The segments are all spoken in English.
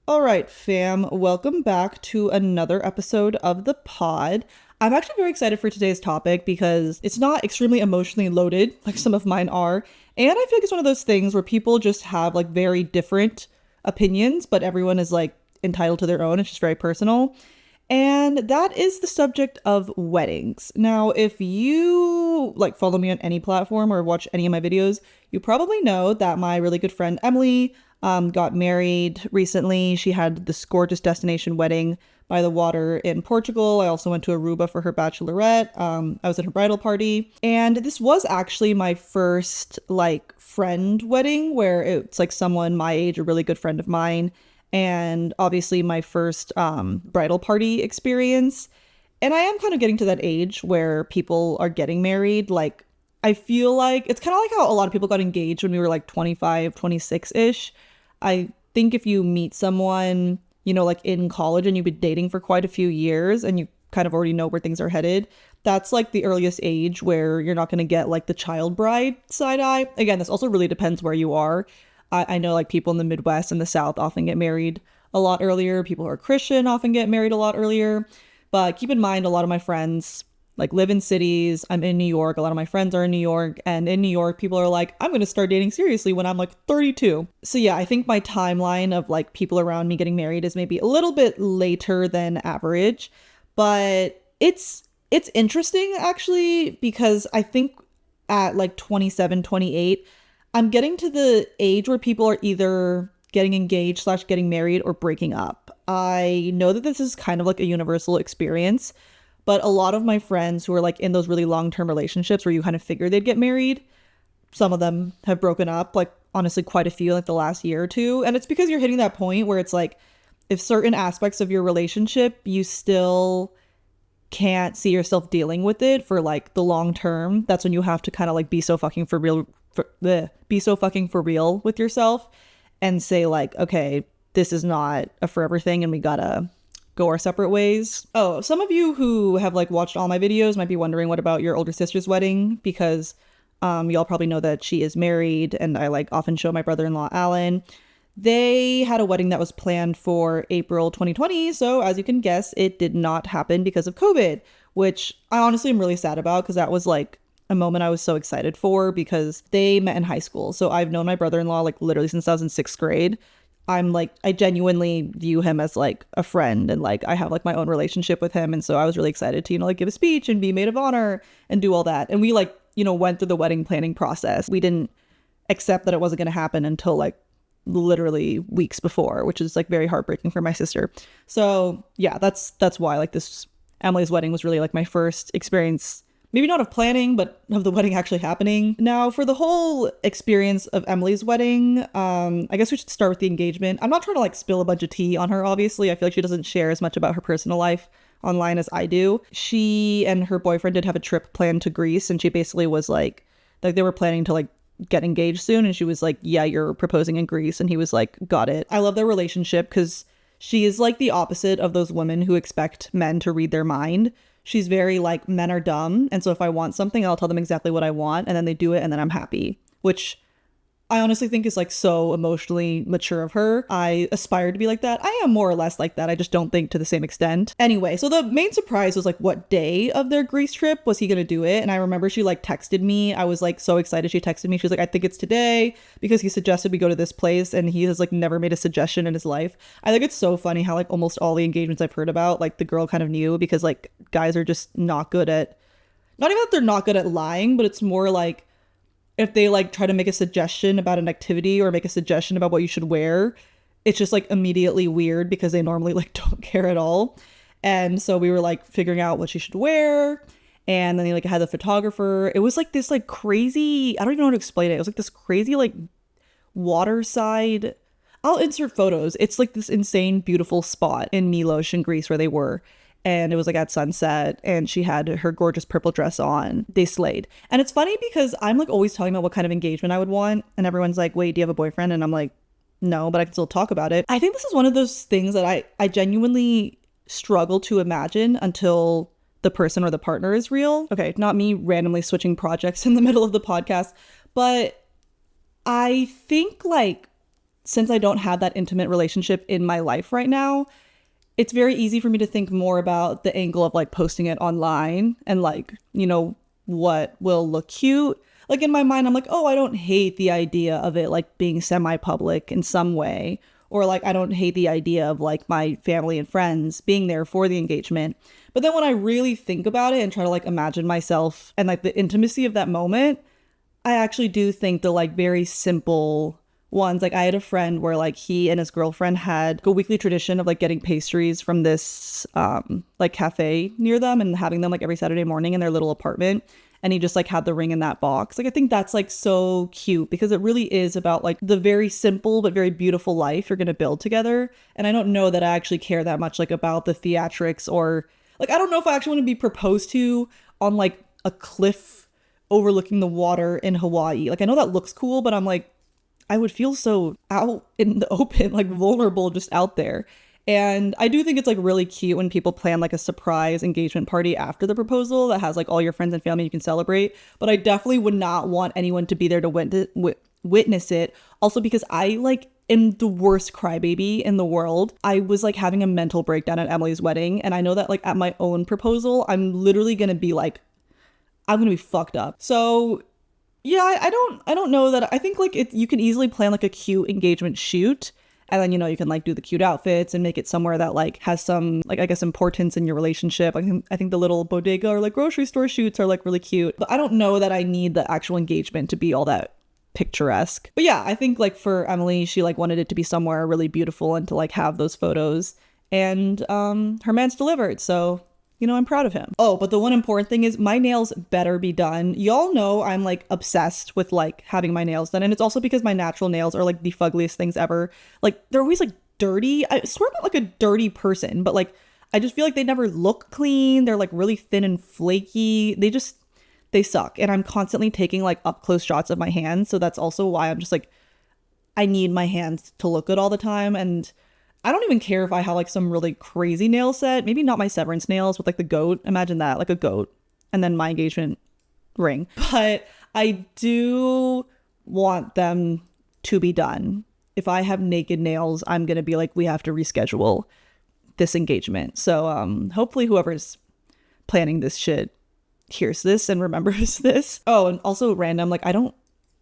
All right, fam, welcome back to another episode of the pod. I'm actually very excited for today's topic because it's not extremely emotionally loaded like some of mine are. And I feel like it's one of those things where people just have like very different opinions, but everyone is like entitled to their own. It's just very personal. And that is the subject of weddings. Now, if you like follow me on any platform or watch any of my videos, you probably know that my really good friend Emily got married recently. She had this gorgeous destination wedding by the water in Portugal. I also went to Aruba for her bachelorette. I was at her bridal party. And this was actually my first like friend wedding where it's like someone my age, a really good friend of mine, and obviously my first bridal party experience. And I am kind of getting to that age where people are getting married. Like, I feel like it's kind of like how a lot of people got engaged when we were like 25, 26-ish. I think if you meet someone, you know, like in college and you've been dating for quite a few years and you kind of already know where things are headed, that's like the earliest age where you're not going to get like the child bride side eye. Again, this also really depends where you are. I know like people in the Midwest and the South often get married a lot earlier. People who are Christian often get married a lot earlier. But keep in mind, a lot of my friends like live in cities. I'm in New York. A lot of my friends are in New York. And in New York, people are like, I'm going to start dating seriously when I'm like 32. So yeah, I think my timeline of like people around me getting married is maybe a little bit later than average. But it's interesting actually, because I think at like 27, 28, I'm getting to the age where people are either getting engaged slash getting married or breaking up. I know that this is kind of like a universal experience, but a lot of my friends who are like in those really long-term relationships where you kind of figure they'd get married, some of them have broken up, like honestly quite a few like the last year or two. And it's because you're hitting that point where it's like, if certain aspects of your relationship, you still can't see yourself dealing with it for like the long term, that's when you have to kind of like be so fucking for real be so fucking for real with yourself and say like, okay, this is not a forever thing and we gotta go our separate ways. Oh, some of you who have like watched all my videos might be wondering, what about your older sister's wedding? Because y'all probably know that she is married and I like often show my brother-in-law Alan. They had a wedding that was planned for April 2020. So as you can guess, it did not happen because of COVID, which I honestly am really sad about because that was like a moment I was so excited for because they met in high school. So I've known my brother-in-law like literally since I was in sixth grade. I'm like, I genuinely view him as like a friend and like I have like my own relationship with him. And so I was really excited to, you know, like give a speech and be maid of honor and do all that. And we like, you know, went through the wedding planning process. We didn't accept that it wasn't going to happen until like literally weeks before, which is like very heartbreaking for my sister. So yeah, that's why like this Emily's wedding was really like my first experience, maybe not of planning, but of the wedding actually happening. Now, for the whole experience of Emily's wedding, I guess we should start with the engagement. I'm not trying to like spill a bunch of tea on her, obviously. I feel like she doesn't share as much about her personal life online as I do. She and her boyfriend did have a trip planned to Greece, and she basically was like they were planning to like get engaged soon, and she was like, yeah, you're proposing in Greece, and he was like, got it. I love their relationship because she is like the opposite of those women who expect men to read their mind. She's very like, men are dumb. And so if I want something, I'll tell them exactly what I want. And then they do it and then I'm happy, which I honestly think is like so emotionally mature of her. I aspire to be like that. I am more or less like that. I just don't think to the same extent. Anyway, so the main surprise was like what day of their Greece trip was he gonna do it? And I remember she like texted me. I was like so excited. She texted me. She was like, I think it's today because he suggested we go to this place and he has like never made a suggestion in his life. I think it's so funny how like almost all the engagements I've heard about, like the girl kind of knew because like guys are just not good at, not even that they're not good at lying, but it's more like if they like try to make a suggestion about an activity or make a suggestion about what you should wear, it's just like immediately weird because they normally like don't care at all. And so we were like figuring out what she should wear. And then they like had the photographer. It was like this like crazy, I don't even know how to explain it. It was like this crazy like waterside. I'll insert photos. It's like this insane, beautiful spot in Milos in Greece where they were. And it was like at sunset and she had her gorgeous purple dress on. They slayed. And it's funny because I'm like always talking about what kind of engagement I would want. And everyone's like, wait, do you have a boyfriend? And I'm like, no, but I can still talk about it. I think this is one of those things that I genuinely struggle to imagine until the person or the partner is real. Okay, not me randomly switching projects in the middle of the podcast, but I think like since I don't have that intimate relationship in my life right now, it's very easy for me to think more about the angle of like posting it online and like, you know, what will look cute. Like in my mind, I'm like, oh, I don't hate the idea of it like being semi-public in some way. Or like, I don't hate the idea of like my family and friends being there for the engagement. But then when I really think about it and try to like imagine myself and like the intimacy of that moment, I actually do think the like very simple ones. Like I had a friend where like he and his girlfriend had a weekly tradition of like getting pastries from this like cafe near them and having them like every Saturday morning in their little apartment. And he just like had the ring in that box. Like I think that's like so cute because it really is about like the very simple but very beautiful life you're going to build together. And I don't know that I actually care that much like about the theatrics or like I don't know if I actually want to be proposed to on like a cliff overlooking the water in Hawaii. Like I know that looks cool, but I'm like, I would feel so out in the open, like vulnerable just out there. And I do think it's like really cute when people plan like a surprise engagement party after the proposal that has like all your friends and family you can celebrate. But I definitely would not want anyone to be there to witness it. Also because I like am the worst crybaby in the world. I was like having a mental breakdown at Emily's wedding. And I know that like at my own proposal, I'm literally going to be like, I'm going to be fucked up. So yeah, I don't know that. I think like you can easily plan like a cute engagement shoot. And then, you know, you can like do the cute outfits and make it somewhere that like has some like, I guess, importance in your relationship. I think the little bodega or like grocery store shoots are like really cute. But I don't know that I need the actual engagement to be all that picturesque. But yeah, I think like for Emily, she like wanted it to be somewhere really beautiful and to like have those photos. And her man's delivered. So, you know, I'm proud of him. Oh, but the one important thing is my nails better be done. Y'all know I'm like obsessed with like having my nails done. And it's also because my natural nails are like the fuggliest things ever. Like they're always like dirty. I swear I'm not like a dirty person, but like I just feel like they never look clean. They're like really thin and flaky. They suck. And I'm constantly taking like up close shots of my hands. So that's also why I'm just like, I need my hands to look good all the time. And I don't even care if I have like some really crazy nail set. Maybe not my severance nails with like the goat. Imagine that, like a goat. And then my engagement ring. But I do want them to be done. If I have naked nails, I'm going to be like, we have to reschedule this engagement. So hopefully whoever's planning this shit hears this and remembers this. Oh, and also random, like I don't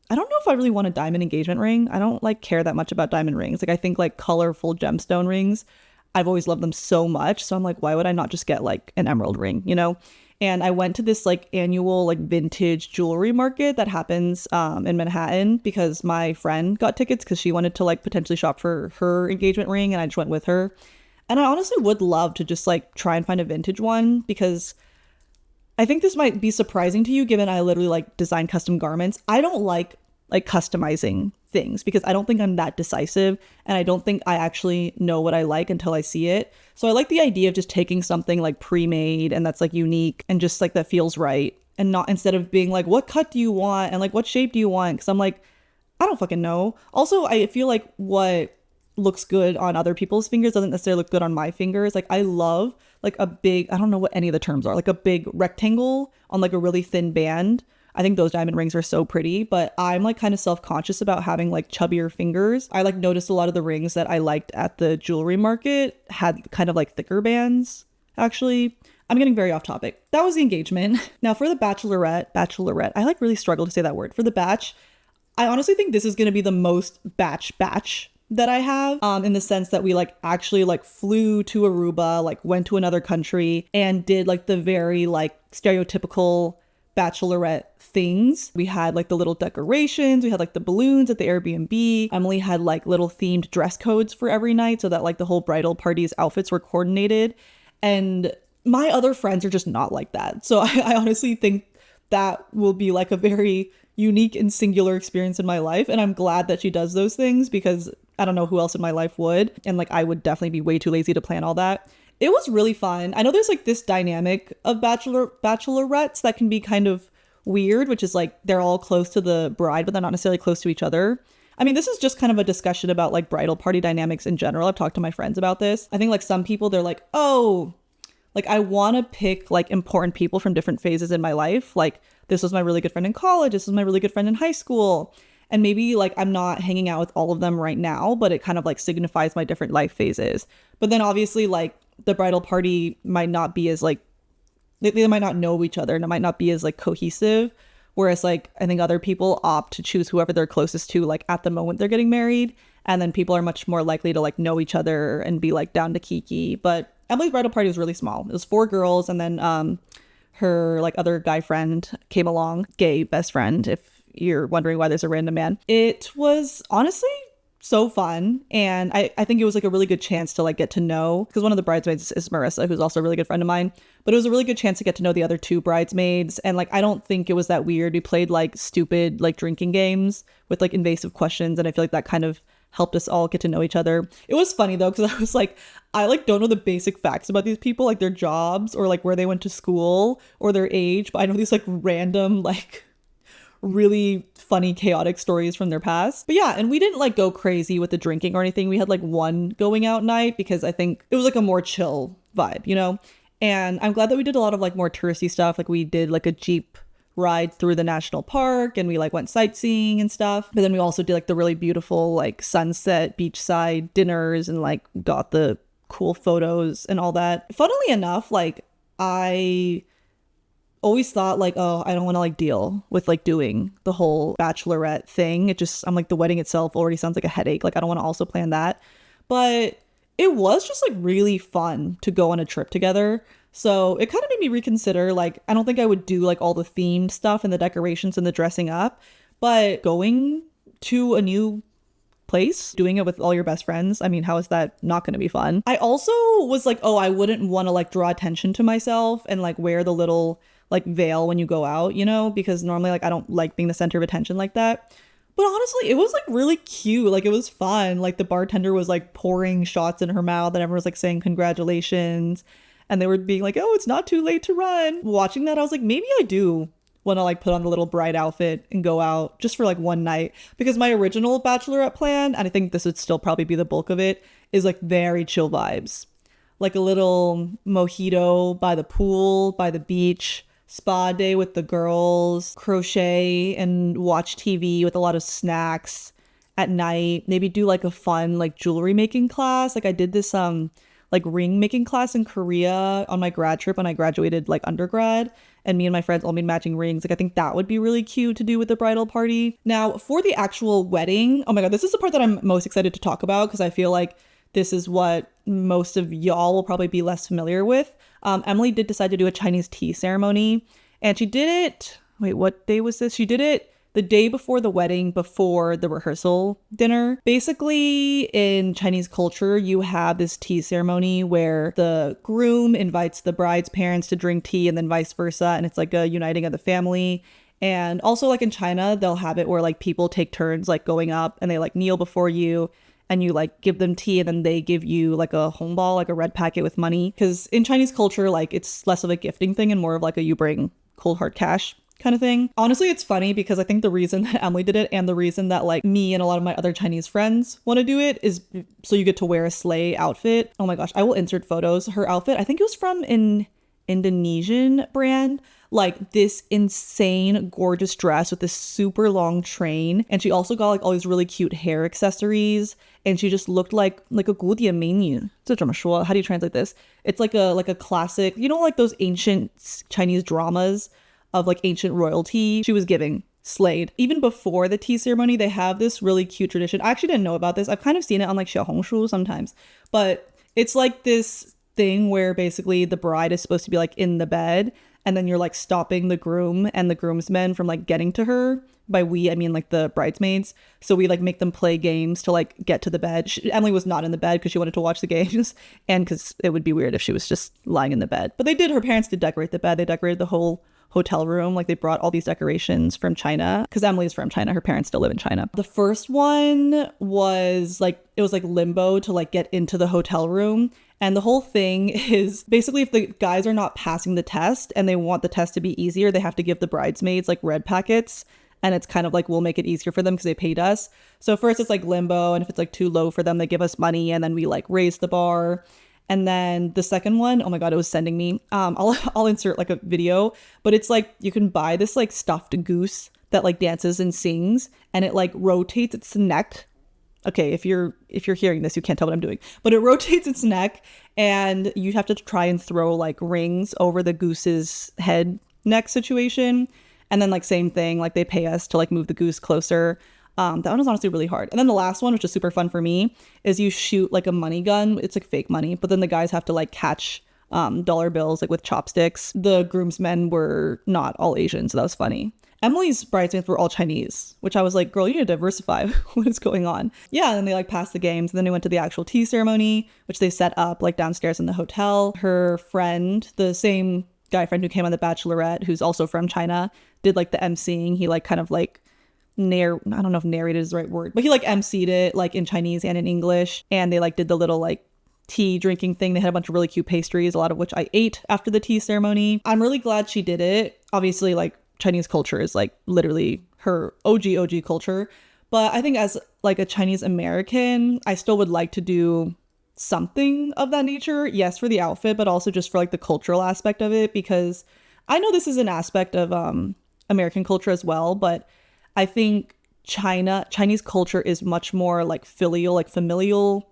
know if I really want a diamond engagement ring. I don't like care that much about diamond rings. Like I think like colorful gemstone rings, I've always loved them so much. So I'm like, why would I not just get like an emerald ring, you know? And I went to this like annual like vintage jewelry market that happens in Manhattan because my friend got tickets because she wanted to like potentially shop for her engagement ring and I just went with her. And I honestly would love to just like try and find a vintage one because I think this might be surprising to you given I literally like design custom garments. I don't like customizing things because I don't think I'm that decisive and I don't think I actually know what I like until I see it. So I like the idea of just taking something like pre-made and that's like unique and just like that feels right and not instead of being like, what cut do you want? And like, what shape do you want? Because I'm like, I don't fucking know. Also, I feel like what looks good on other people's fingers doesn't necessarily look good on my fingers. Like I love like a big, I don't know what any of the terms are, like a big rectangle on like a really thin band. I think those diamond rings are so pretty, but I'm like kind of self-conscious about having like chubbier fingers. I like noticed a lot of the rings that I liked at the jewelry market had kind of like thicker bands. Actually, I'm getting very off topic. That was the engagement. Now for the bachelorette, I like really struggle to say that word. For the batch, I honestly think this is going to be the most batch that I have in the sense that we like actually like flew to Aruba, like went to another country and did like the very like stereotypical bachelorette things. We had like the little decorations, we had like the balloons at the Airbnb. Emily had like little themed dress codes for every night so that like the whole bridal party's outfits were coordinated. And my other friends are just not like that. So I honestly think that will be like a very unique and singular experience in my life. And I'm glad that she does those things because I don't know who else in my life would. And like I would definitely be way too lazy to plan all that. It was really fun. I know there's like this dynamic of bachelorettes that can be kind of weird, which is like they're all close to the bride, but they're not necessarily close to each other. I mean, this is just kind of a discussion about like bridal party dynamics in general. I've talked to my friends about this. I think like some people, they're like, oh, like I want to pick like important people from different phases in my life. Like this was my really good friend in college. This was my really good friend in high school. And maybe like I'm not hanging out with all of them right now, but it kind of like signifies my different life phases. But then obviously like the bridal party might not be as like, they might not know each other and it might not be as like cohesive. Whereas like I think other people opt to choose whoever they're closest to like at the moment they're getting married. And then people are much more likely to like know each other and be like down to kiki. But Emily's bridal party was really small. It was 4 girls and then her like other guy friend came along, gay best friend, if you're wondering why there's a random man. It was honestly so fun. And I think it was like a really good chance to like get to know, because one of the bridesmaids is Marissa, who's also a really good friend of mine. But it was a really good chance to get to know the other 2 bridesmaids. And like, I don't think it was that weird. We played like stupid like drinking games with like invasive questions. And I feel like that kind of helped us all get to know each other. It was funny though, because I was like, I like don't know the basic facts about these people, like their jobs or like where they went to school or their age. But I know these like random, like really funny, chaotic stories from their past. But yeah, and we didn't like go crazy with the drinking or anything. We had like one going out night because I think it was like a more chill vibe, you know? And I'm glad that we did a lot of like more touristy stuff. Like we did like a Jeep ride through the national park and we like went sightseeing and stuff. But then we also did like the really beautiful like sunset beachside dinners and like got the cool photos and all that. Funnily enough, like I always thought like, oh, I don't want to like deal with like doing the whole bachelorette thing. It just, I'm like, the wedding itself already sounds like a headache. Like I don't want to also plan that. But it was just like really fun to go on a trip together. So it kind of made me reconsider, like, I don't think I would do like all the themed stuff and the decorations and the dressing up, but going to a new place, doing it with all your best friends, I mean, how is that not going to be fun? I also was like, oh, I wouldn't want to like draw attention to myself and like wear the little like veil when you go out, you know, because normally like I don't like being the center of attention like that. But honestly, it was like really cute. Like it was fun. Like the bartender was like pouring shots in her mouth and everyone was like saying congratulations. And they were being like, oh, it's not too late to run. Watching that, I was like, maybe I do want to like put on the little bride outfit and go out just for like one night. Because my original bachelorette plan, and I think this would still probably be the bulk of it, is like very chill vibes. Like a little mojito by the pool, by the beach, spa day with the girls, crochet and watch TV with a lot of snacks at night. Maybe do like a fun like jewelry making class. Like I did this like ring making class in Korea on my grad trip when I graduated like undergrad, and me and my friends all made matching rings. Like I think that would be really cute to do with the bridal party. Now for the actual wedding, oh my god, this is the part that I'm most excited to talk about because I feel like this is what most of y'all will probably be less familiar with. Emily did decide to do a Chinese tea ceremony, and she did it, wait, what day was this? She did it the day before the wedding, before the rehearsal dinner. Basically, in Chinese culture, you have this tea ceremony where the groom invites the bride's parents to drink tea and then vice versa. And it's like a uniting of the family. And also like in China, they'll have it where like people take turns like going up and they like kneel before you and you like give them tea and then they give you like a hongbao, like a red packet with money. Because in Chinese culture, like it's less of a gifting thing and more of like a you bring cold hard cash kind of thing. Honestly, it's funny because I think the reason that Emily did it and the reason that like me and a lot of my other Chinese friends want to do it is so you get to wear a sleigh outfit. Oh my gosh, I will insert photos. Her outfit, I think it was from an Indonesian brand, like this insane gorgeous dress with this super long train, and she also got like all these really cute hair accessories, and she just looked like a 古典美女. 这怎么说? How do you translate this? It's like a classic, you know, like those ancient Chinese dramas of like ancient royalty. She was giving slayed. Even before the tea ceremony, they have this really cute tradition. I actually didn't know about this. I've kind of seen it on like 小红书 sometimes, but it's like this thing where basically the bride is supposed to be like in the bed, and then you're like stopping the groom and the groomsmen from like getting to her. By we, I mean like the bridesmaids. So we like make them play games to like get to the bed. Emily was not in the bed because she wanted to watch the games and because it would be weird if she was just lying in the bed. But they did, her parents did decorate the bed. They decorated the whole hotel room. Like they brought all these decorations from China because Emily's from China. Her parents still live in China. The first one was like, it was like limbo to like get into the hotel room. And the whole thing is basically if the guys are not passing the test and they want the test to be easier, they have to give the bridesmaids like red packets. And it's kind of like, we'll make it easier for them because they paid us. So first it's like limbo. And if it's like too low for them, they give us money. And then we like raise the bar. And then the second one, oh my God, it was sending me. I'll insert like a video, but it's like you can buy this like stuffed goose that like dances and sings, and it like rotates its neck. Okay, if you're hearing this, you can't tell what I'm doing, but it rotates its neck, and you have to try and throw like rings over the goose's head neck situation. And then like same thing, like they pay us to like move the goose closer. That one was honestly really hard. And then the last one, which is super fun for me, is you shoot like a money gun. It's like fake money, but then the guys have to like catch dollar bills like with chopsticks. The groomsmen were not all Asian, so that was funny. Emily's bridesmaids were all Chinese, which I was like, girl, you need to diversify. What is going on? Yeah, and then they like passed the games, and then they went to the actual tea ceremony, which they set up like downstairs in the hotel. Her friend, the same guy friend who came on the Bachelorette, who's also from China, did like the emceeing. He like kind of like I don't know if narrated is the right word, but he like emceed it like in Chinese and in English, and they like did the little like tea drinking thing. They had a bunch of really cute pastries, a lot of which I ate after the tea ceremony. I'm really glad she did it. Obviously, like Chinese culture is like literally her OG culture, but I think as like a Chinese American, I still would like to do something of that nature. Yes, for the outfit, but also just for like the cultural aspect of it, because I know this is an aspect of American culture as well, but I think Chinese culture is much more like familial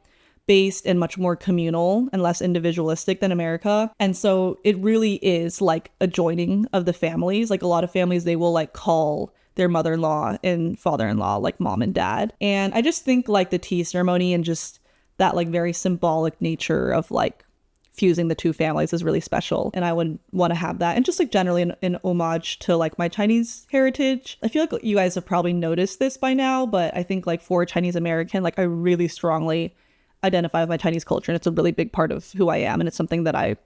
based and much more communal and less individualistic than America. And so it really is like a joining of the families. Like a lot of families, they will like call their mother-in-law and father-in-law like mom and dad. And I just think like the tea ceremony and just that like very symbolic nature of like fusing the two families is really special, and I would want to have that, and just like generally an homage to like my Chinese heritage. I feel like you guys have probably noticed this by now, but I think like for a Chinese American, like I really strongly identify with my Chinese culture, and it's a really big part of who I am, and it's something that I'm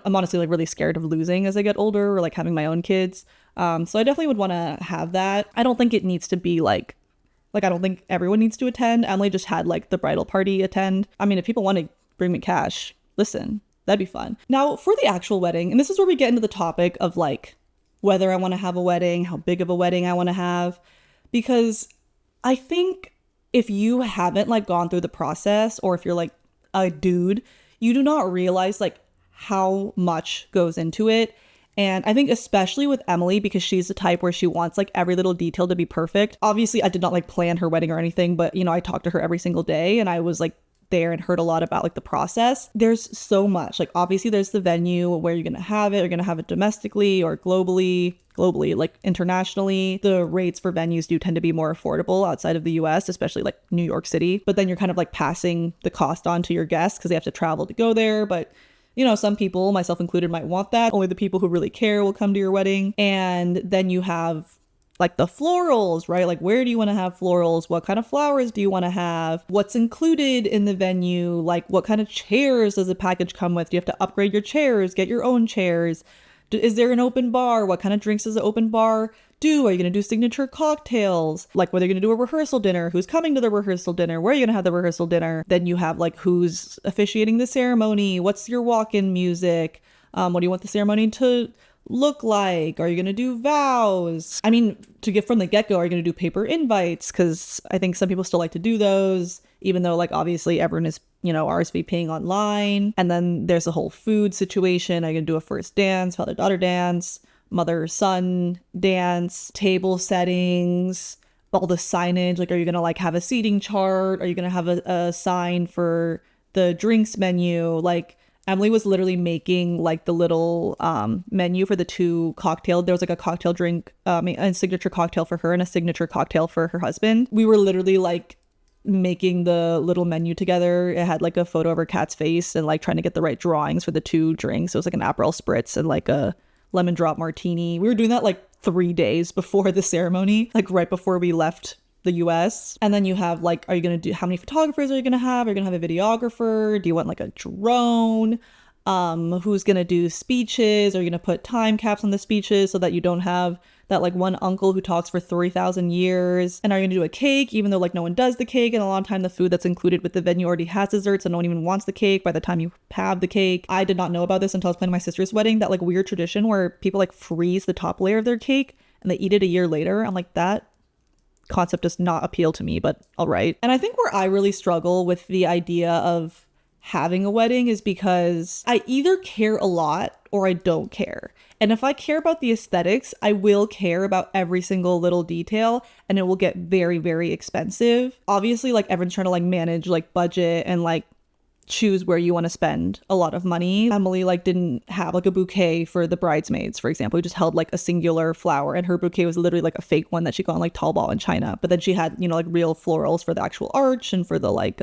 honestly like really scared of losing as I get older, or like having my own kids. So I definitely would want to have that. I don't think it needs to be like I don't think everyone needs to attend. Emily just had like the bridal party attend. I mean, if people want to bring me cash, listen, that'd be fun. Now for the actual wedding, and this is where we get into the topic of like whether I want to have a wedding, how big of a wedding I want to have, because I think if you haven't like gone through the process, or if you're like a dude, you do not realize like how much goes into it. And I think especially with Emily, because she's the type where she wants like every little detail to be perfect. Obviously, I did not like plan her wedding or anything, but you know, I talked to her every single day, and I was like there and heard a lot about like the process. There's so much. Like obviously there's the venue, where you're gonna have it. You're gonna have it domestically or globally, like internationally. The rates for venues do tend to be more affordable outside of the US, especially like New York City. But then you're kind of like passing the cost on to your guests because they have to travel to go there. But you know, some people, myself included, might want that. Only the people who really care will come to your wedding. And then you have like the florals, right? Like where do you want to have florals? What kind of flowers do you want to have? What's included in the venue? Like what kind of chairs does the package come with? Do you have to upgrade your chairs, get your own chairs? Is there an open bar? What kind of drinks does the open bar do? Are you going to do signature cocktails? Like whether you're going to do a rehearsal dinner, who's coming to the rehearsal dinner, where are you going to have the rehearsal dinner? Then you have like who's officiating the ceremony? What's your walk-in music? What do you want the ceremony to look like? Are you going to do vows? I mean, to get from the get-go, are you going to do paper invites? Because I think some people still like to do those, even though like obviously everyone is, you know, RSVPing online. And then there's a whole food situation. Are you going to do a first dance, father-daughter dance, mother-son dance, table settings, all the signage? Like, are you going to like have a seating chart? Are you going to have a sign for the drinks menu? Like, Emily was literally making like the little menu for the two cocktail. There was like a cocktail drink, a signature cocktail for her and a signature cocktail for her husband. We were literally like making the little menu together. It had like a photo of her cat's face and like trying to get the right drawings for the two drinks. It was like an Aperol spritz and like a lemon drop martini. We were doing that like 3 days before the ceremony, like right before we left the US. And then you have like, are you going to do, how many photographers are you going to have? Are you going to have a videographer? Do you want like a drone? Who's going to do speeches? Are you going to put time caps on the speeches so that you don't have that like one uncle who talks for 3,000 years? And are you going to do a cake, even though like no one does the cake? And a lot of time the food that's included with the venue already has desserts and no one even wants the cake by the time you have the cake. I did not know about this until I was planning my sister's wedding, that like weird tradition where people like freeze the top layer of their cake and they eat it a year later. I'm like, that concept does not appeal to me, but all right. And I think where I really struggle with the idea of having a wedding is because I either care a lot or I don't care. And if I care about the aesthetics, I will care about every single little detail, and it will get very, very expensive. Obviously, like everyone's trying to like manage like budget and like choose where you want to spend a lot of money. Emily like didn't have like a bouquet for the bridesmaids, for example. We just held like a singular flower, and her bouquet was literally like a fake one that she got on like Taobao in China. But then she had, you know, like real florals for the actual arch and for the like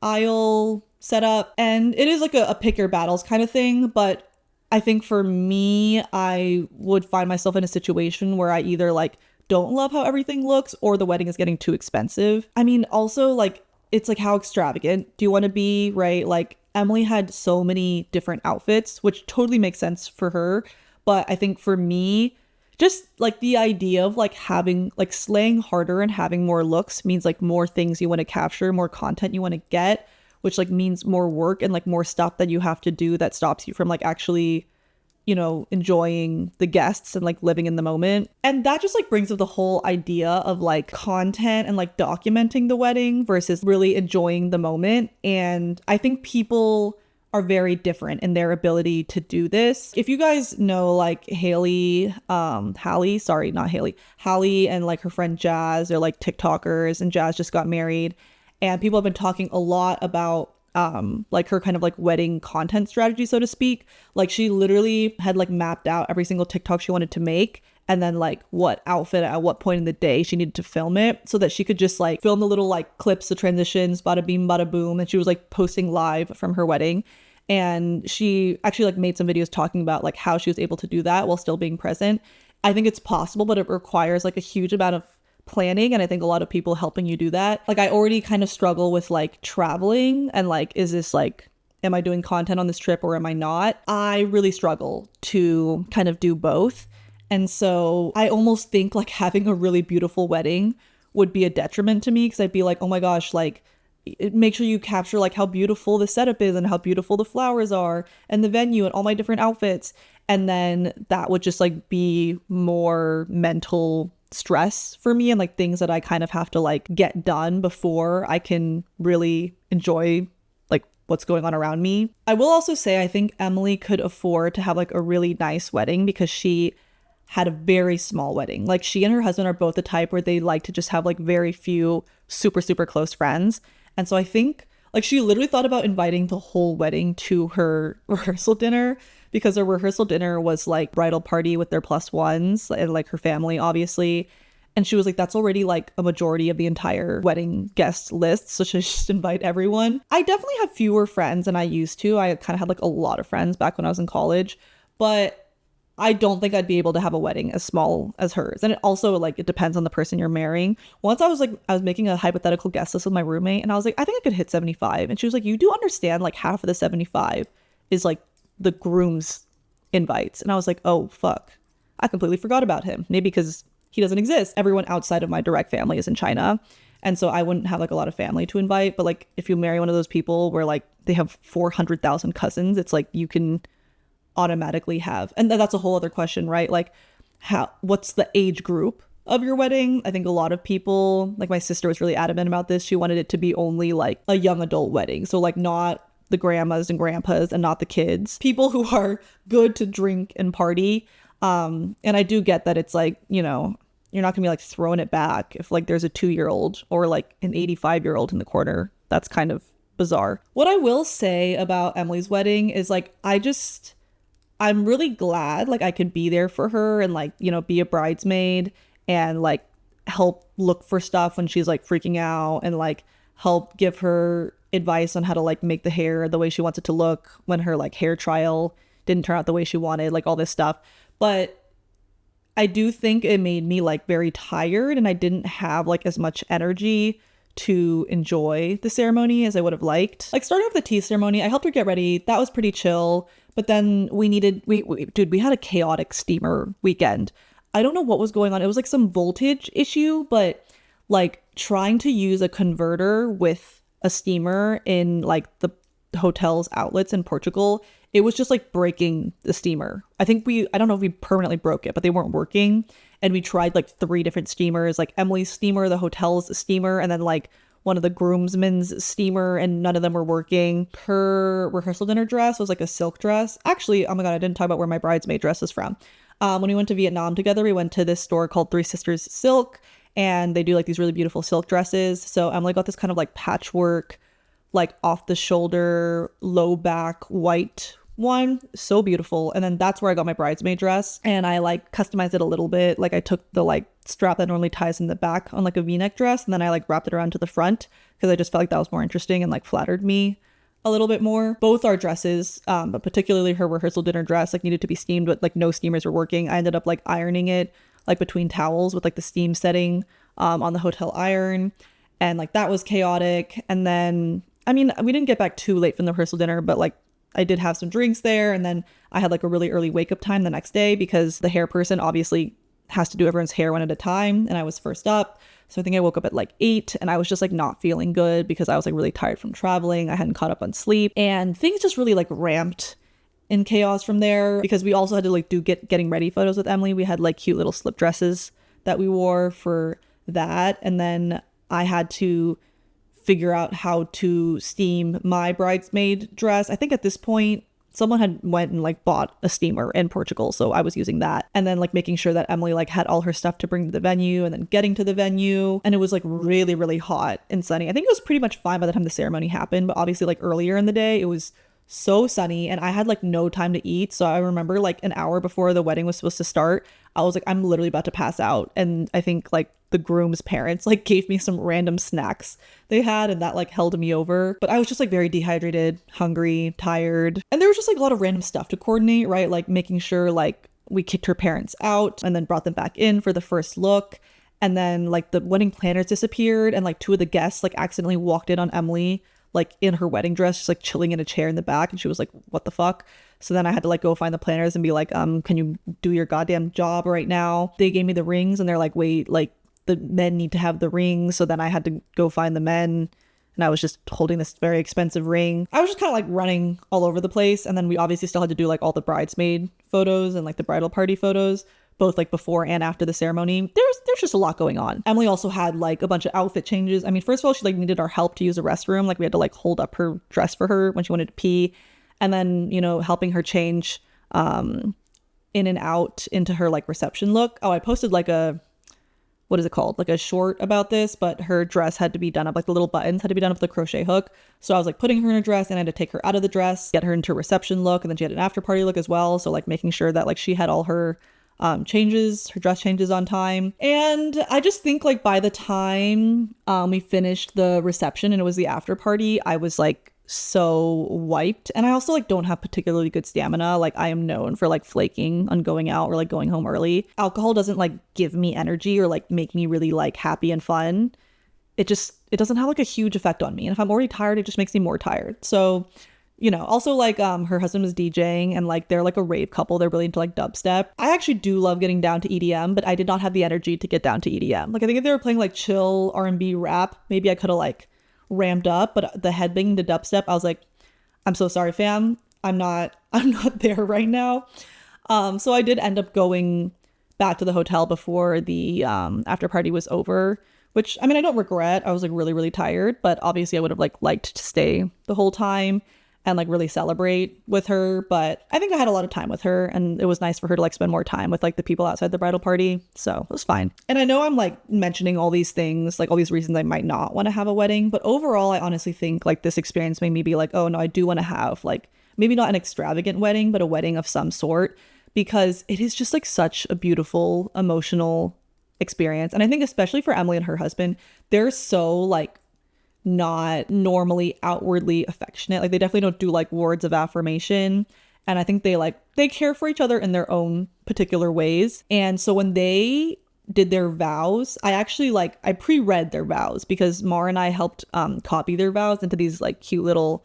aisle setup. And it is like a pick your battles kind of thing. But I think for me, I would find myself in a situation where I either like don't love how everything looks or the wedding is getting too expensive. I mean, also like, it's like, how extravagant do you want to be, right? Like Emily had so many different outfits, which totally makes sense for her. But I think for me, just like the idea of like having like slaying harder and having more looks means like more things you want to capture, more content you want to get, which like means more work and like more stuff that you have to do that stops you from like actually, you know, enjoying the guests and like living in the moment. And that just like brings up the whole idea of like content and like documenting the wedding versus really enjoying the moment. And I think people are very different in their ability to do this. If you guys know like Hallie and like her friend Jazz, they're like TikTokers, and Jazz just got married, and people have been talking a lot about like her kind of like wedding content strategy, so to speak. Like she literally had like mapped out every single TikTok she wanted to make, and then like what outfit at what point in the day she needed to film it, so that she could just like film the little like clips, the transitions, bada bing bada boom. And she was like posting live from her wedding. And she actually like made some videos talking about like how she was able to do that while still being present. I think it's possible, but it requires like a huge amount of planning, and I think a lot of people helping you do that. Like I already kind of struggle with like traveling and like, is this like, am I doing content on this trip or am I not? I really struggle to kind of do both. And so I almost think like having a really beautiful wedding would be a detriment to me, because I'd be like, oh my gosh, like make sure you capture like how beautiful the setup is and how beautiful the flowers are and the venue and all my different outfits. And then that would just like be more mental stress for me, and like things that I kind of have to like get done before I can really enjoy like what's going on around me. I will also say I think Emily could afford to have like a really nice wedding, because she had a very small wedding. Like she and her husband are both the type where they like to just have like very few super, super close friends. And so I think like she literally thought about inviting the whole wedding to her rehearsal dinner, because her rehearsal dinner was like bridal party with their plus ones and like her family, obviously. And she was like, that's already like a majority of the entire wedding guest list, so she should just invite everyone. I definitely have fewer friends than I used to. I kind of had like a lot of friends back when I was in college, but I don't think I'd be able to have a wedding as small as hers. And it also like, it depends on the person you're marrying. Once I was making a hypothetical guest list with my roommate, and I was like, I think I could hit 75. And she was like, you do understand like half of the 75 is like the groom's invites. And I was like, oh fuck, I completely forgot about him. Maybe because he doesn't exist. Everyone outside of my direct family is in China, and so I wouldn't have like a lot of family to invite. But like if you marry one of those people where like they have 400,000 cousins, it's like you can automatically have, and that's a whole other question, right? Like what's the age group of your wedding? I think a lot of people, like my sister was really adamant about this. She wanted it to be only like a young adult wedding, so like not the grandmas and grandpas and not the kids, people who are good to drink and party. And I do get that it's like, you know, you're not gonna be like throwing it back if like there's a 2-year-old or like an 85-year-old in the corner. That's kind of bizarre. What I will say about Emily's wedding is like, I'm really glad like I could be there for her and like, you know, be a bridesmaid and like help look for stuff when she's like freaking out, and like help give her advice on how to like make the hair the way she wants it to look when her like hair trial didn't turn out the way she wanted, like all this stuff. But I do think it made me like very tired, and I didn't have like as much energy to enjoy the ceremony as I would have liked. Like starting off the tea ceremony, I helped her get ready. That was pretty chill. But then we had a chaotic steamer weekend. I don't know what was going on. It was like some voltage issue, but like trying to use a converter with a steamer in like the hotel's outlets in Portugal, it was just like breaking the steamer. I don't know if we permanently broke it, but they weren't working. And we tried like 3 different steamers, like Emily's steamer, the hotel's steamer, and then like one of the groomsmen's steamer and none of them were working. Her rehearsal dinner dress was like a silk dress. Actually, oh my God, I didn't talk about where my bridesmaid dress is from. When we went to Vietnam together, we went to this store called Three Sisters Silk, and they do like these really beautiful silk dresses. So Emily got this kind of like patchwork, like off the shoulder, low back, white one. So beautiful. And then that's where I got my bridesmaid dress, and I like customized it a little bit. Like I took the like strap that normally ties in the back on like a v-neck dress, and then I like wrapped it around to the front because I just felt like that was more interesting and like flattered me a little bit more. Both our dresses, but particularly her rehearsal dinner dress, like needed to be steamed, but like no steamers were working. I ended up like ironing it like between towels with like the steam setting on the hotel iron, and like that was chaotic. And then I mean, we didn't get back too late from the rehearsal dinner, but like I did have some drinks there, and then I had like a really early wake up time the next day because the hair person obviously has to do everyone's hair one at a time, and I was first up. So I think I woke up at like 8, and I was just like not feeling good because I was like really tired from traveling. I hadn't caught up on sleep, and things just really like ramped in chaos from there because we also had to like do getting ready photos with Emily. We had like cute little slip dresses that we wore for that, and then I had to figure out how to steam my bridesmaid dress. I think at this point someone had went and like bought a steamer in Portugal, so I was using that, and then like making sure that Emily like had all her stuff to bring to the venue, and then getting to the venue. And it was like really, really hot and sunny. I think it was pretty much fine by the time the ceremony happened, but obviously like earlier in the day it was so sunny, and I had like no time to eat. So I remember like an hour before the wedding was supposed to start, I was like, I'm literally about to pass out. And I think like the groom's parents like gave me some random snacks they had, and that like held me over. But I was just like very dehydrated, hungry, tired, and there was just like a lot of random stuff to coordinate, right? Like making sure like we kicked her parents out and then brought them back in for the first look, and then like the wedding planners disappeared, and like 2 of the guests like accidentally walked in on Emily like in her wedding dress, just like chilling in a chair in the back, and she was like, what the fuck? So then I had to like go find the planners and be like, can you do your goddamn job right now? They gave me the rings, and they're like, wait, like the men need to have the rings. So then I had to go find the men, and I was just holding this very expensive ring. I was just kind of like running all over the place. And then we obviously still had to do like all the bridesmaid photos and like the bridal party photos, both like before and after the ceremony. There's just a lot going on. Emily also had like a bunch of outfit changes. I mean, first of all, she like needed our help to use the restroom. Like we had to like hold up her dress for her when she wanted to pee, and then, you know, helping her change in and out into her like reception look. Oh, I posted like a, what is it called? Like a short about this, but her dress had to be done up, like the little buttons had to be done up with a crochet hook. So I was like putting her in a dress, and I had to take her out of the dress, get her into a reception look, and then she had an after party look as well. So like making sure that like she had all her changes, her dress changes on time. And I just think like by the time we finished the reception and it was the after party, I was like so wiped. And I also like don't have particularly good stamina. Like I am known for like flaking on going out or like going home early. Alcohol doesn't like give me energy or like make me really like happy and fun. It doesn't have like a huge effect on me. And if I'm already tired, it just makes me more tired. So, you know, also like her husband was DJing, and like they're like a rave couple. They're really into like dubstep. I actually do love getting down to EDM, but I did not have the energy to get down to EDM. Like I think if they were playing like chill R&B rap, maybe I could have like ramped up, but the headbanging to dubstep, I was like, I'm so sorry, fam. I'm not there right now. So I did end up going back to the hotel before the after party was over, which I mean, I don't regret. I was like really, really tired, but obviously I would have like liked to stay the whole time and like really celebrate with her. But I think I had a lot of time with her, and it was nice for her to like spend more time with like the people outside the bridal party. So it was fine. And I know I'm like mentioning all these things, like all these reasons I might not want to have a wedding, but overall I honestly think like this experience made me be like, oh no, I do want to have like maybe not an extravagant wedding, but a wedding of some sort, because it is just like such a beautiful emotional experience. And I think especially for Emily and her husband, they're so like not normally outwardly affectionate. Like they definitely don't do like words of affirmation, and I think they care for each other in their own particular ways. And so when they did their vows, I actually like I pre-read their vows because Mara and I helped copy their vows into these like cute little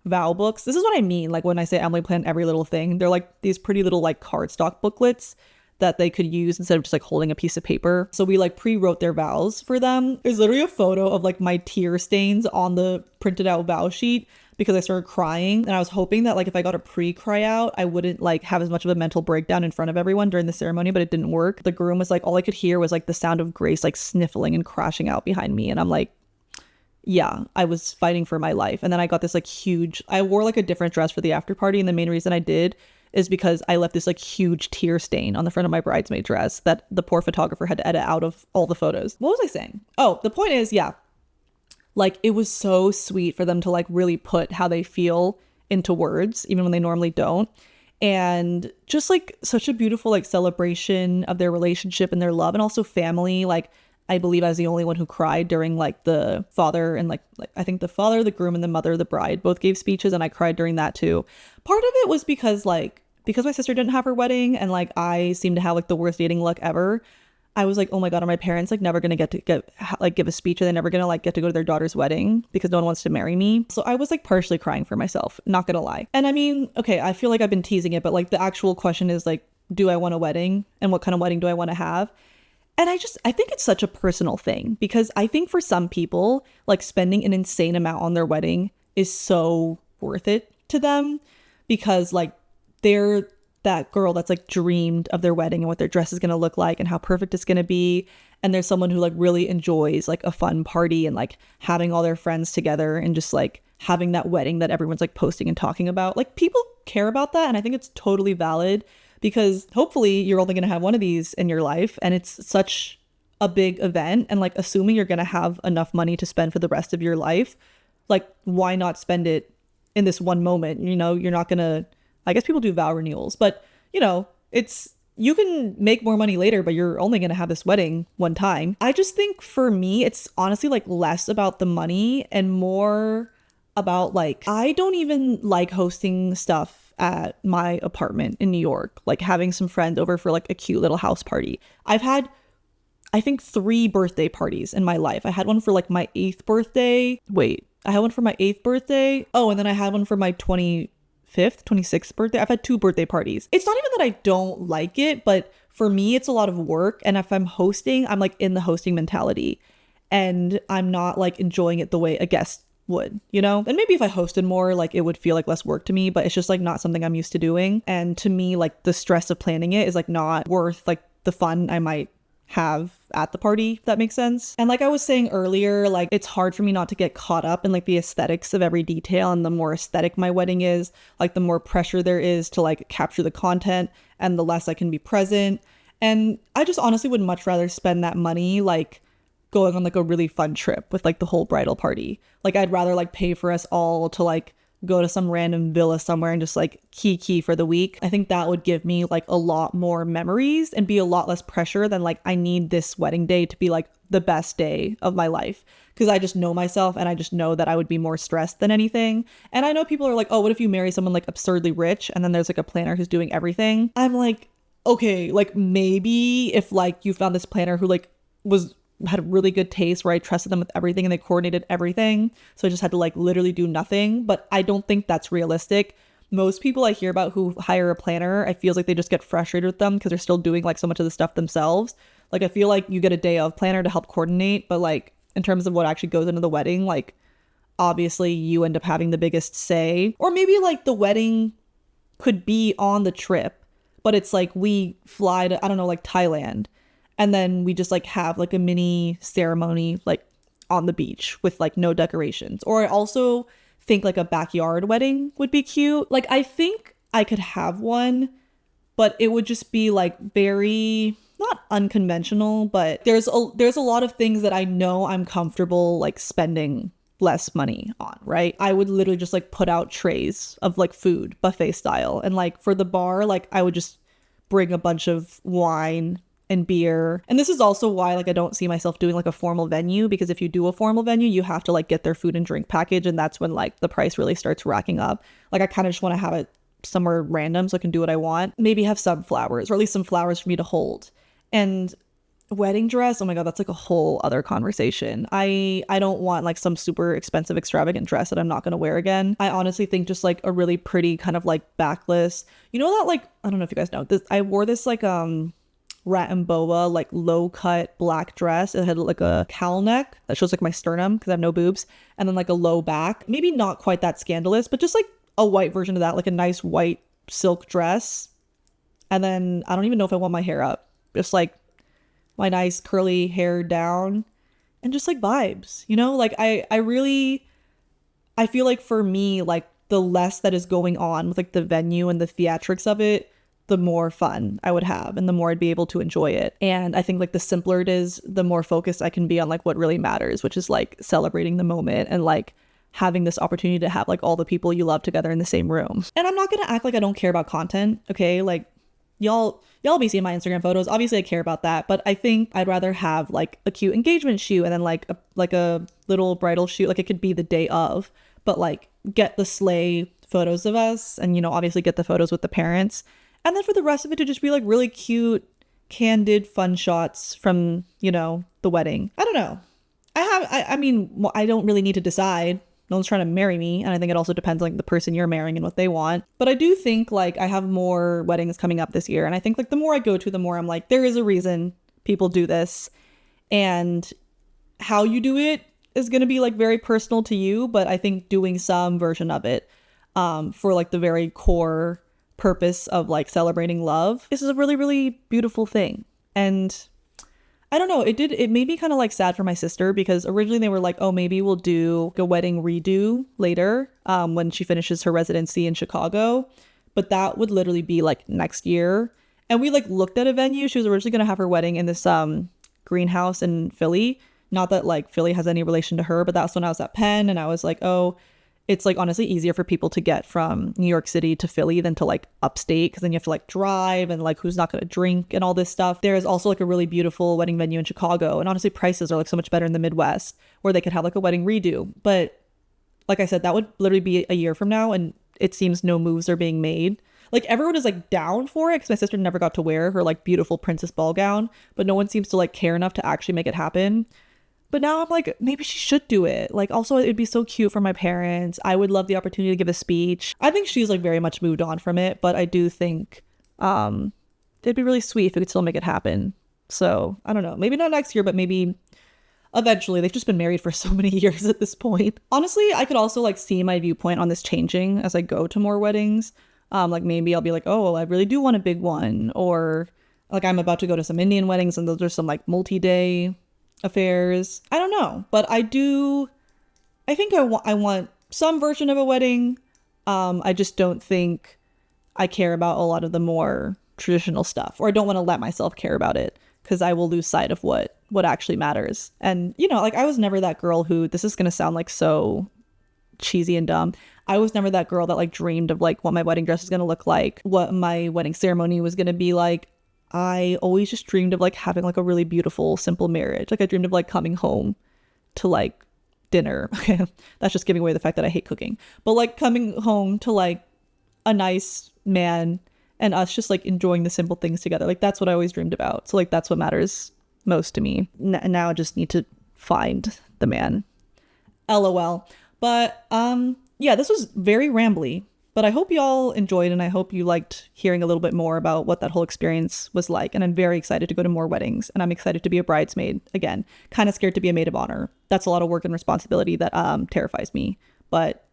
vow books. This is what I mean like when I say Emily planned every little thing. They're like these pretty little like cardstock booklets that they could use instead of just like holding a piece of paper. So we like pre-wrote their vows for them. There's literally a photo of like my tear stains on the printed out vow sheet because I started crying, and I was hoping that like if I got a pre-cry out, I wouldn't like have as much of a mental breakdown in front of everyone during the ceremony, but it didn't work. The groom was like, all I could hear was like the sound of Grace like sniffling and crashing out behind me, and I'm like, yeah, I was fighting for my life. And then I got this like huge, I wore like a different dress for the after party. And the main reason I did is because I left this like huge tear stain on the front of my bridesmaid dress that the poor photographer had to edit out of all the photos. What was I saying? Oh, the point is, yeah, like it was so sweet for them to like really put how they feel into words, even when they normally don't. And just like such a beautiful like celebration of their relationship and their love, and also family. Like I believe I was the only one who cried during like the father and like I think the father, the groom, and the mother, the bride both gave speeches, and I cried during that too. Part of it was because my sister didn't have her wedding and like I seemed to have like the worst dating luck ever. I was like, oh my God, are my parents like never gonna get give a speech? Are they never gonna like get to go to their daughter's wedding because no one wants to marry me? So I was like partially crying for myself, not gonna lie. And I mean, okay, I feel like I've been teasing it, but like the actual question is like, do I want a wedding and what kind of wedding do I want to have? And I think it's such a personal thing because I think for some people, like spending an insane amount on their wedding is so worth it to them because like they're that girl that's like dreamed of their wedding and what their dress is going to look like and how perfect it's going to be. And there's someone who like really enjoys like a fun party and like having all their friends together and just like having that wedding that everyone's like posting and talking about. Like people care about that. And I think it's totally valid because hopefully you're only going to have one of these in your life. And it's such a big event. And like assuming you're going to have enough money to spend for the rest of your life, like why not spend it in this one moment? You know, you're not going to, I guess people do vow renewals, but you know, you can make more money later, but you're only going to have this wedding one time. I just think for me, it's honestly like less about the money and more about like, I don't even like hosting stuff at my apartment in New York, like having some friends over for like a cute little house party. I've had, I think 3 birthday parties in my life. I had one for like my 8th birthday. I had one for my 8th birthday. Oh, and then I had one for my 26th birthday. I've had 2 birthday parties. It's not even that I don't like it, but for me, it's a lot of work. And if I'm hosting, I'm like in the hosting mentality and I'm not like enjoying it the way a guest would, you know? And maybe if I hosted more, like it would feel like less work to me, but it's just like not something I'm used to doing. And to me, like the stress of planning it is like not worth like the fun I might have at the party, if that makes sense. And like I was saying earlier, like it's hard for me not to get caught up in like the aesthetics of every detail. And the more aesthetic my wedding is, like the more pressure there is to like capture the content and the less I can be present. And I just honestly would much rather spend that money like going on like a really fun trip with like the whole bridal party. Like I'd rather like pay for us all to like go to some random villa somewhere and just like key for the week. I think that would give me like a lot more memories and be a lot less pressure than like I need this wedding day to be like the best day of my life. Because I just know myself and I just know that I would be more stressed than anything. And I know people are like, oh, what if you marry someone like absurdly rich and then there's like a planner who's doing everything? I'm like, okay, like maybe if like you found this planner who like had really good taste where I trusted them with everything and they coordinated everything. So I just had to like literally do nothing. But I don't think that's realistic. Most people I hear about who hire a planner, I feel like they just get frustrated with them because they're still doing like so much of the stuff themselves. Like I feel like you get a day of planner to help coordinate, but like in terms of what actually goes into the wedding, like obviously you end up having the biggest say. Or maybe like the wedding could be on the trip, but it's like we fly to, I don't know, like Thailand. And then we just like have like a mini ceremony like on the beach with like no decorations. Or I also think like a backyard wedding would be cute. Like I think I could have one, but it would just be like very not unconventional, but there's a lot of things that I know I'm comfortable like spending less money on, right? I would literally just like put out trays of like food buffet style. And like for the bar, like I would just bring a bunch of wine and beer. And this is also why like I don't see myself doing like a formal venue, because if you do a formal venue, you have to like get their food and drink package, and that's when like the price really starts racking up. Like I kind of just want to have it somewhere random so I can do what I want. Maybe have some flowers, or at least some flowers for me to hold. And wedding dress, oh my God, that's like a whole other conversation. I don't want like some super expensive extravagant dress that I'm not going to wear again. I honestly think just like a really pretty kind of like backless, you know, that like, I don't know if you guys know this, I wore this like rat and boa like low cut black dress. It had like a cowl neck that shows like my sternum because I have no boobs, and then like a low back, maybe not quite that scandalous, but just like a white version of that, like a nice white silk dress. And then I don't even know if I want my hair up, just like my nice curly hair down and just like vibes, you know? Like I feel like for me, like the less that is going on with like the venue and the theatrics of it, the more fun I would have and the more I'd be able to enjoy it. And I think like the simpler it is, the more focused I can be on like what really matters, which is like celebrating the moment and like having this opportunity to have like all the people you love together in the same room. And I'm not going to act like I don't care about content, okay? Like y'all be seeing my Instagram photos. Obviously I care about that, but I think I'd rather have like a cute engagement shoot and then like a little bridal shoot. Like it could be the day of, but like get the sleigh photos of us and, you know, obviously get the photos with the parents. And then for the rest of it to just be like really cute, candid, fun shots from, you know, the wedding. I don't know. I mean, well, I don't really need to decide. No one's trying to marry me. And I think it also depends on like the person you're marrying and what they want. But I do think like I have more weddings coming up this year. And I think like the more I go to, the more I'm like, there is a reason people do this. And how you do it is going to be like very personal to you. But I think doing some version of it for like the very core purpose of like celebrating love, this is a really, really beautiful thing. And I don't know, it made me kind of like sad for my sister because originally they were like, oh, maybe we'll do a wedding redo later when she finishes her residency in Chicago. But that would literally be like next year. And we like looked at a venue. She was originally going to have her wedding in this greenhouse in Philly. Not that like Philly has any relation to her, but that's when I was at Penn and I was like, oh, it's like honestly easier for people to get from New York City to Philly than to like upstate, because then you have to like drive and like who's not going to drink and all this stuff. There is also like a really beautiful wedding venue in Chicago, and honestly prices are like so much better in the Midwest where they could have like a wedding redo. But like I said, that would literally be a year from now, and it seems no moves are being made. Like everyone is like down for it because my sister never got to wear her like beautiful princess ball gown, but no one seems to like care enough to actually make it happen. But now I'm like, maybe she should do it. Like, also, it'd be so cute for my parents. I would love the opportunity to give a speech. I think she's like very much moved on from it, but I do think it'd be really sweet if we could still make it happen. So I don't know, maybe not next year, but maybe eventually. They've just been married for so many years at this point. Honestly, I could also like see my viewpoint on this changing as I go to more weddings. Like maybe I'll be like, oh, I really do want a big one. Or like I'm about to go to some Indian weddings and those are some like multi-day affairs. I don't know, but I think I want some version of a wedding. I just don't think I care about a lot of the more traditional stuff, or I don't want to let myself care about it because I will lose sight of what actually matters. And you know, like I was never that girl who, this is going to sound like so cheesy and dumb, I was never that girl that like dreamed of like what my wedding dress is going to look like, what my wedding ceremony was going to be like. I always just dreamed of like having like a really beautiful, simple marriage. Like I dreamed of like coming home to like dinner. Okay, that's just giving away the fact that I hate cooking. But like coming home to like a nice man and us just like enjoying the simple things together. Like that's what I always dreamed about. So like that's what matters most to me. Now I just need to find the man. LOL. But yeah, this was very rambly. But I hope y'all enjoyed, and I hope you liked hearing a little bit more about what that whole experience was like. And I'm very excited to go to more weddings, and I'm excited to be a bridesmaid again. Kind of scared to be a maid of honor. That's a lot of work and responsibility that terrifies me. But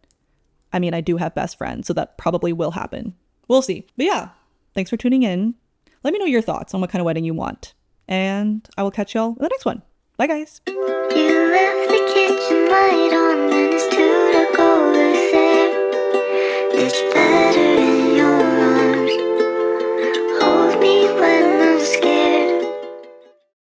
I mean, I do have best friends, so that probably will happen. We'll see. But yeah, thanks for tuning in. Let me know your thoughts on what kind of wedding you want. And I will catch y'all in the next one. Bye, guys. You left the kitchen light on and it's too